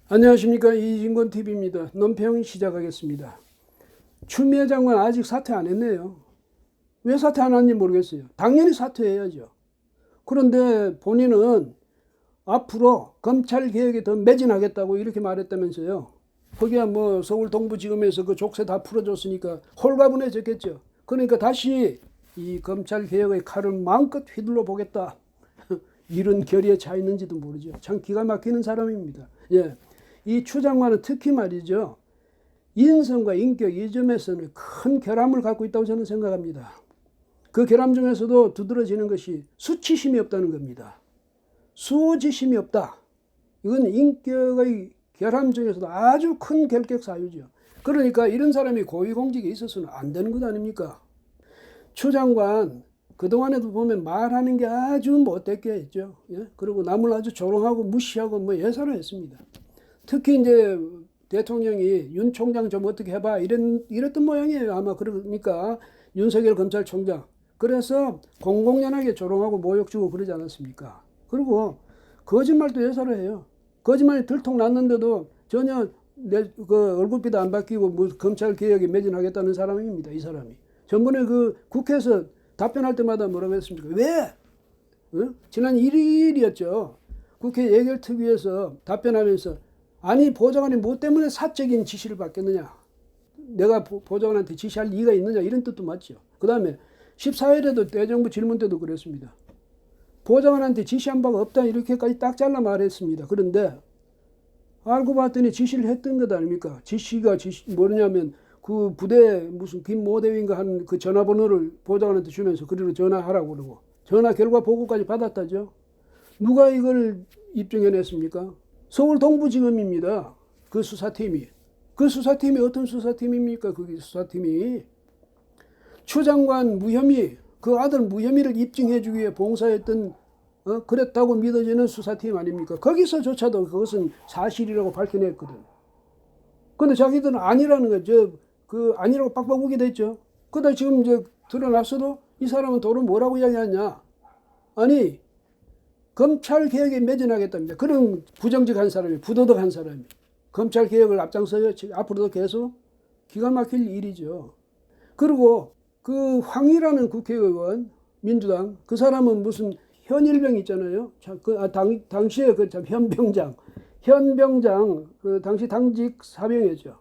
안녕하십니까, 이진권 TV입니다. 논평 시작하겠습니다. 추미애 장관 아직 사퇴 안 했네요. 왜 사퇴 안 하는지 모르겠어요. 당연히 사퇴해야죠. 그런데 본인은 앞으로 검찰 개혁에 더 매진하겠다고 이렇게 말했다면서요. 거기야 뭐 서울 동부지검에서 그 족쇄 다 풀어줬으니까 홀가분해졌겠죠. 그러니까 다시 이 검찰 개혁의 칼을 마음껏 휘둘러 보겠다. 이런 결의에 차 있는지도 모르죠. 참 기가 막히는 사람입니다. 예. 이 추 장관은 특히 말이죠. 인성과 인격 이 점에서는 큰 결함을 갖고 있다고 저는 생각합니다. 그 결함 중에서도 두드러지는 것이 수치심이 없다는 겁니다. 수호지심이 없다. 이건 인격의 결함 중에서도 아주 큰 결격사유죠. 그러니까 이런 사람이 고위공직에 있어서는 안 되는 것 아닙니까? 추 장관 그동안에도 보면 말하는 게 아주 못됐게 했죠. 예? 그리고 남을 아주 조롱하고 무시하고 뭐 예사를 했습니다. 특히 이제 대통령이 윤 총장 좀 어떻게 해봐 이랬던 모양이에요. 아마 그러니까 윤석열 검찰총장. 그래서 공공연하게 조롱하고 모욕 주고 그러지 않았습니까? 그리고 거짓말도 예사를 해요. 거짓말이 들통났는데도 전혀 그 얼굴빛도 안 바뀌고 뭐 검찰 개혁에 매진하겠다는 사람입니다. 이 사람이. 전번에 그 국회에서 답변할 때마다 뭐라고 했습니까? 왜? 지난 1일이었죠. 국회 예결특위에서 답변하면서 아니 보좌관이 뭐 때문에 사적인 지시를 받겠느냐. 내가 보좌관한테 지시할 리가 있느냐 이런 뜻도 맞죠. 그 다음에 14일에도 대정부 질문 때도 그랬습니다. 보좌관한테 지시한 바가 없다 이렇게까지 딱 잘라 말했습니다. 그런데 알고 봤더니 지시를 했던 것 아닙니까? 지시가 뭐냐면 그 부대 무슨 김모대위인가 한 그 전화번호를 보좌관한테 주면서 그리로 전화하라고 그러고 전화 결과 보고까지 받았다죠. 누가 이걸 입증해냈습니까? 서울 동부지검입니다. 그 수사팀이. 그 수사팀이 어떤 수사팀입니까? 그 수사팀이. 추 장관 무혐의, 그 아들 무혐의를 입증해주기 위해 봉사했던 그랬다고 믿어지는 수사팀 아닙니까? 거기서조차도 그것은 사실이라고 밝혀냈거든. 근데 자기들은 아니라는 거죠. 그 아니라고 빡빡 우기도 했죠. 그러다 지금 이제 드러났어도 이 사람은 도로 뭐라고 이야기하냐. 아니, 검찰 개혁에 매진하겠답니다. 그런 부정직한 사람이, 부도덕한 사람이 검찰 개혁을 앞장서요. 앞으로도 계속 기가 막힐 일이죠. 그리고 그 황희라는 국회의원, 민주당, 그 사람은 무슨 현일병 있잖아요. 당시에 그 참 현병장, 그 당시 당직 사병이었죠.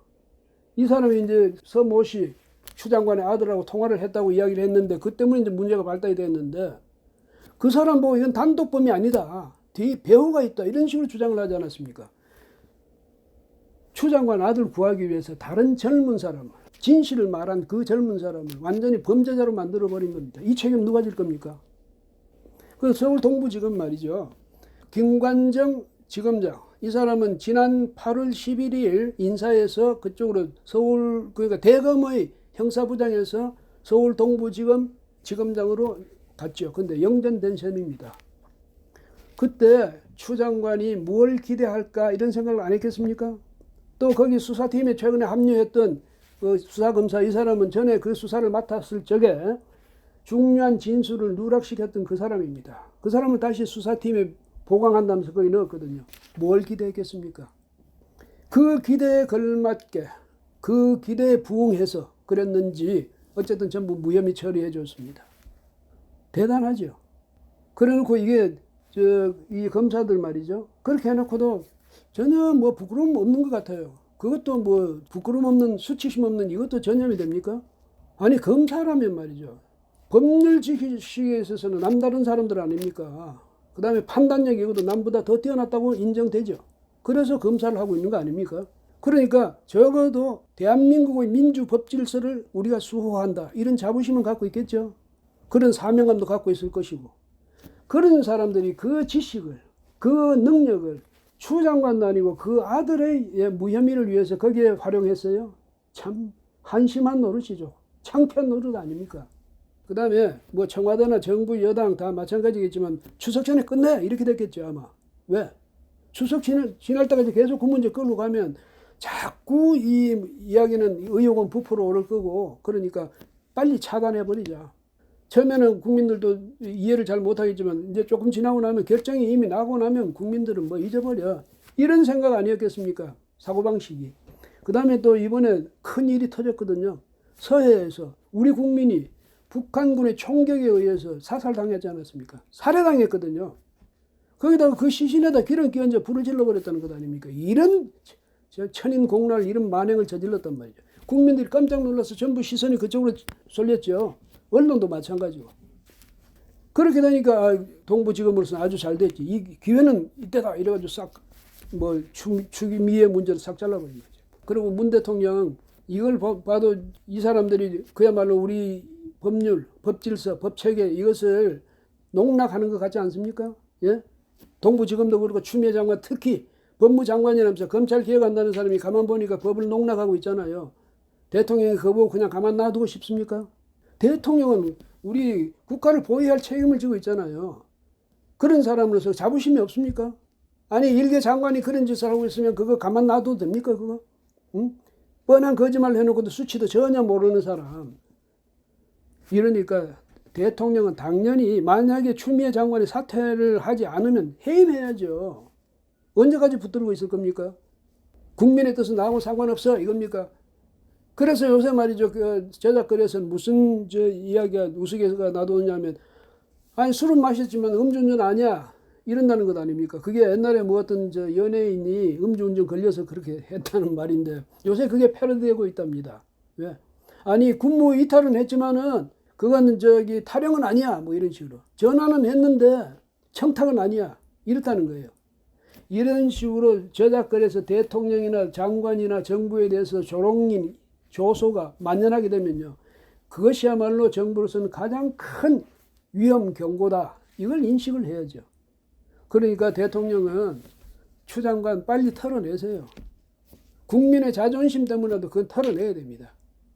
이 사람이 이제 서모 씨, 추 장관의 아들하고 통화를 했다고 이야기를 했는데 그 때문에 이제 문제가 발단이 됐는데 그 사람 보고 이건 단독범이 아니다. 뒤에 배후가 있다. 이런 식으로 주장을 하지 않았습니까? 추 장관 아들 구하기 위해서 다른 젊은 사람을, 진실을 말한 그 젊은 사람을 완전히 범죄자로 만들어버린 겁니다. 이 책임 누가 질 겁니까? 그 서울 동부지검 말이죠. 김관정 지검장. 이 사람은 지난 8월 11일 인사해서 그쪽으로 서울, 그러니까 대검의 형사부장에서 서울 동부지검 지검장으로 갔죠. 근데 영전된 셈입니다. 그때 추 장관이 뭘 기대할까 이런 생각을 안 했겠습니까? 또 거기 수사팀에 최근에 합류했던 그 수사검사 이 사람은 전에 그 수사를 맡았을 적에 중요한 진술을 누락시켰던 그 사람입니다. 그 사람을 다시 수사팀에 보강한다면서 거기 넣었거든요. 뭘 기대했겠습니까? 그 기대에 걸맞게 그 기대에 부응해서 그랬는지 어쨌든 전부 무혐의 처리해 줬습니다. 대단하죠. 그래놓고 이게 이 검사들 말이죠. 그렇게 해놓고도 전혀 뭐 부끄러움 없는 것 같아요. 그것도 뭐 부끄러움 없는 수치심 없는 이것도 전염이 됩니까? 아니 검사라면 말이죠. 법률 지식에 있어서는 남다른 사람들 아닙니까? 그 다음에 판단력이 이것도 남보다 더 뛰어났다고 인정되죠. 그래서 검사를 하고 있는 거 아닙니까? 그러니까 적어도 대한민국의 민주법 질서를 우리가 수호한다. 이런 자부심은 갖고 있겠죠. 그런 사명감도 갖고 있을 것이고 그런 사람들이 그 지식을 그 능력을 추 장관도 아니고 그 아들의 무혐의를 위해서 거기에 활용했어요. 참 한심한 노릇이죠. 창피한 노릇 아닙니까? 그 다음에 뭐 청와대나 정부 여당 다 마찬가지겠지만 추석 전에 끝내 이렇게 됐겠죠 아마. 왜? 추석 지날 때까지 계속 그 문제 끌고 가면 자꾸 이 이야기는 의혹은 부풀어 오를 거고 그러니까 빨리 차단해버리자. 처음에는 국민들도 이해를 잘 못하겠지만 이제 조금 지나고 나면 결정이 이미 나고 나면 국민들은 뭐 잊어버려. 이런 생각 아니었겠습니까? 사고방식이. 그 다음에 또 이번에 큰 일이 터졌거든요. 서해에서 우리 국민이 북한군의 총격에 의해서 사살당하지 않았습니까? 살해당했거든요. 거기다가 그 시신에다 기름 끼얹어 불을 질러버렸다는 것 아닙니까? 이런 천인공날 이런 만행을 저질렀단 말이죠. 국민들이 깜짝 놀라서 전부 시선이 그쪽으로 쏠렸죠. 언론도 마찬가지고. 그렇게 되니까 동부지검으로서는 아주 잘 됐지. 이 기회는 이때다 이래가지고 싹 뭐 추미애 문제를 싹 잘라버린 거죠. 그리고 문 대통령 이걸 봐도 이 사람들이 그야말로 우리 법률, 법질서, 법체계 이것을 농락하는 것 같지 않습니까? 예? 동부지검도 그렇고 추미애 장관 특히 법무장관이라면서 검찰 개혁한다는 사람이 가만 보니까 법을 농락하고 있잖아요. 대통령이 그거 보고 그냥 가만 놔두고 싶습니까? 대통령은 우리 국가를 보호해야 할 책임을 지고 있잖아요. 그런 사람으로서 자부심이 없습니까? 아니 일개 장관이 그런 짓을 하고 있으면 그거 가만 놔둬도 됩니까 그거? 응? 뻔한 거짓말 해놓고도 수치도 전혀 모르는 사람. 이러니까 대통령은 당연히 만약에 추미애 장관이 사퇴를 하지 않으면 해임해야죠. 언제까지 붙들고 있을 겁니까? 국민의 뜻은 나하고 상관없어 이겁니까? 그래서 요새 말이죠. 그 제작거리에서는 무슨 이야기가 우스갯소리가 나도냐면 아니 술은 마셨지만 음주운전 아니야 이런다는 것 아닙니까? 그게 옛날에 뭐 어떤 연예인이 음주운전 걸려서 그렇게 했다는 말인데 요새 그게 패러디되고 있답니다. 왜? 아니 군무 이탈은 했지만은 그건 타령은 아니야 뭐 이런 식으로 전화는 했는데 청탁은 아니야 이렇다는 거예요. 이런 식으로 저작거리에서 대통령이나 장관이나 정부에 대해서 조롱인 조소가 만연하게 되면요. 그것이야말로 정부로서는 가장 큰 위험 경고다. 이걸 인식을 해야죠. 그러니까 대통령은 추 장관 빨리 털어내세요. 국민의 자존심 때문에라도 그건 털어내야 됩니다.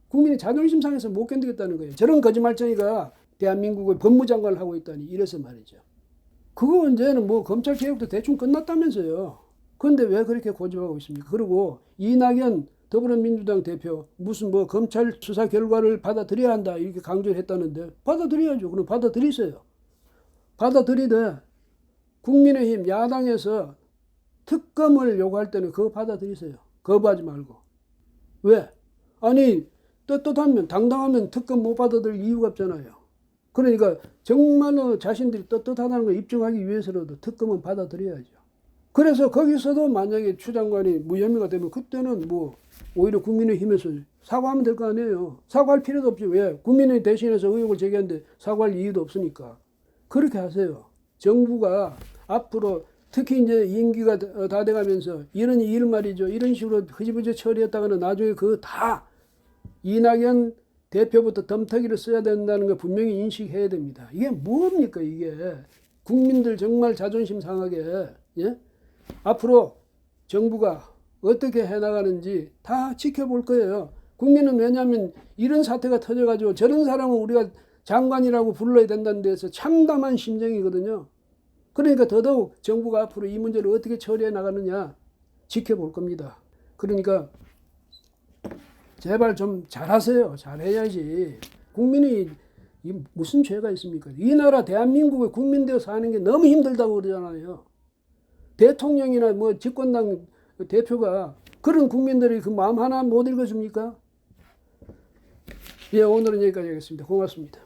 국민의 자존심 상해서 못 견디겠다는 거예요. 저런 거짓말쟁이가 대한민국의 법무장관을 하고 있다니 이래서 말이죠. 그거 이제는 뭐 검찰 개혁도 대충 끝났다면서요. 그런데 왜 그렇게 고집하고 있습니까? 그리고 이낙연 더불어민주당 대표 무슨 뭐 검찰 수사 결과를 받아들여야 한다 이렇게 강조를 했다는데 받아들여야죠. 그럼 받아들이세요. 받아들이되 국민의힘 야당에서 특검을 요구할 때는 그거 받아들이세요. 거부하지 말고. 왜? 아니 떳떳하면 당당하면 특검 못 받아들일 이유가 없잖아요. 그러니까 정말로 자신들이 떳떳하다는 걸 입증하기 위해서라도 특검은 받아들여야죠. 그래서 거기서도 만약에 추 장관이 무혐의가 되면 그때는 뭐 오히려 국민의힘에서 사과하면 될 거 아니에요. 사과할 필요도 없지. 왜? 국민의 대신해서 의혹을 제기하는데 사과할 이유도 없으니까. 그렇게 하세요. 정부가 앞으로 특히 이제 임기가 다 돼가면서 이런 일 말이죠. 이런 식으로 흐지부지 처리했다가는 나중에 그거 다 이낙연 대표부터 덤터기를 써야 된다는 걸 분명히 인식해야 됩니다. 이게 뭡니까 이게. 국민들 정말 자존심 상하게 예? 앞으로 정부가 어떻게 해나가는지 다 지켜볼 거예요. 국민은 왜냐하면 이런 사태가 터져가지고 저런 사람은 우리가 장관이라고 불러야 된다는 데서 참담한 심정이거든요. 그러니까 더더욱 정부가 앞으로 이 문제를 어떻게 처리해 나가느냐 지켜볼 겁니다. 그러니까 제발 좀 잘하세요. 잘해야지. 국민이 무슨 죄가 있습니까? 이 나라 대한민국의 국민 되어 사는 게 너무 힘들다고 그러잖아요. 대통령이나 뭐 집권당 대표가 그런 국민들이 그 마음 하나 못 읽어줍니까? 예, 오늘은 여기까지 하겠습니다. 고맙습니다.